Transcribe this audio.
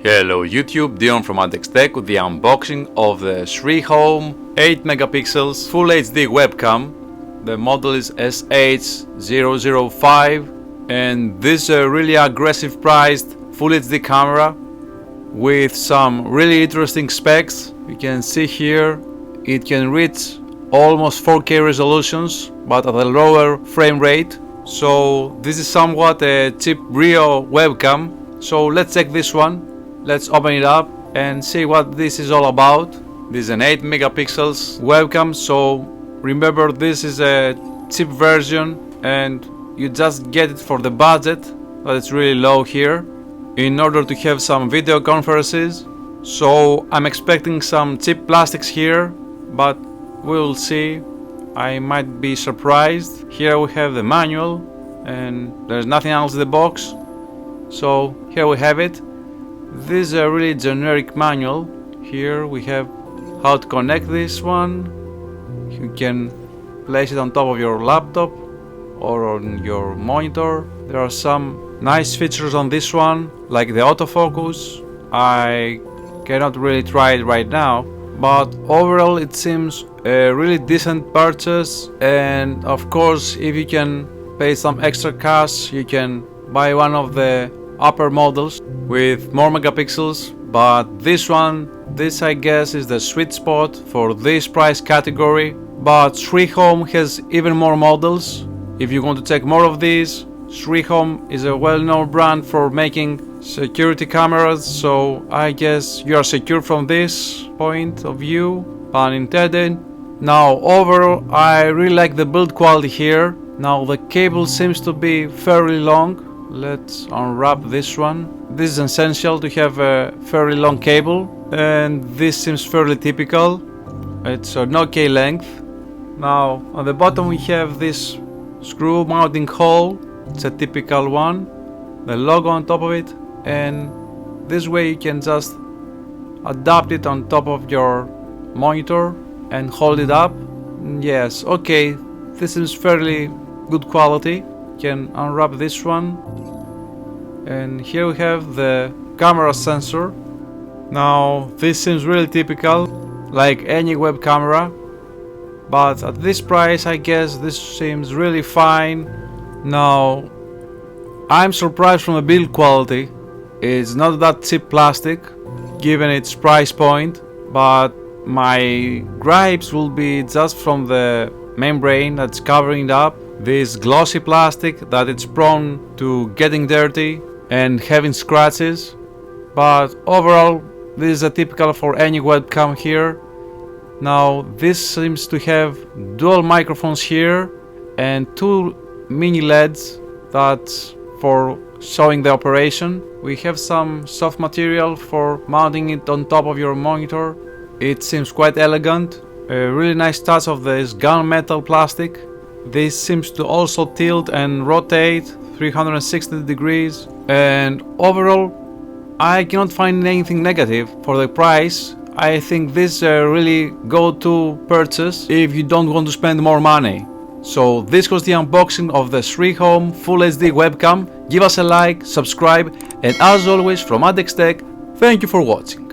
Hello YouTube, Dion from Tech with the unboxing of the SriHome 8 megapixels Full HD webcam. The model is SH005 and this is a really aggressive priced Full HD camera with some really interesting specs. You can see here it can reach almost 4K resolutions but at a lower frame rate. So this is somewhat a cheap Brio webcam. So let's check this one. Let's open it up and see what this is all about. This is an 8 megapixels webcam, so remember this is a cheap version and you just get it for the budget, but it's really low here in order to have some video conferences. So I'm expecting some cheap plastics here, but we'll see. I might be surprised. Here we have the manual and there's nothing else in the box. So here we have it. This is a really generic manual. Here we have how to connect this one. You can place it on top of your laptop or on your monitor. There are some nice features on this one, like the autofocus. I cannot really try it right now, but overall it seems a really decent purchase. And of course, if you can pay some extra cash, you can buy one of the upper models with more megapixels, but this I guess is the sweet spot for this price category. But SriHome has even more models. If you want to take more of these, SriHome is a well-known brand for making security cameras, so I guess you are secure from this point of view, pun intended. Now overall I really like the build quality here. Now the cable seems to be fairly long. Let's unwrap this one. This is essential to have a fairly long cable, and this seems fairly typical. It's an OK length. Now on the bottom we have this screw mounting hole. It's a typical one. The logo on top of it, and this way you can just adapt it on top of your monitor and hold it up. Yes, okay, this is fairly good quality. Can unwrap this one, and here we have the camera sensor. Now this seems really typical, like any web camera, but at this price I guess this seems really fine. Now I'm surprised from the build quality. It's not that cheap plastic given its price point, but my gripes will be just from the membrane that's covering it up. This glossy plastic that it's prone to getting dirty and having scratches, but overall this is a typical for any webcam here. Now this seems to have dual microphones here and two mini LEDs that's for showing the operation. We have some soft material for mounting it on top of your monitor. It seems quite elegant. A really nice touch of this gunmetal plastic. This seems to also tilt and rotate 360 degrees, and overall I cannot find anything negative for the price. I think this is a really go-to purchase if you don't want to spend more money. So this was the unboxing of the SriHome Full HD webcam. Give us a like, subscribe, and as always from Tech, thank you for watching.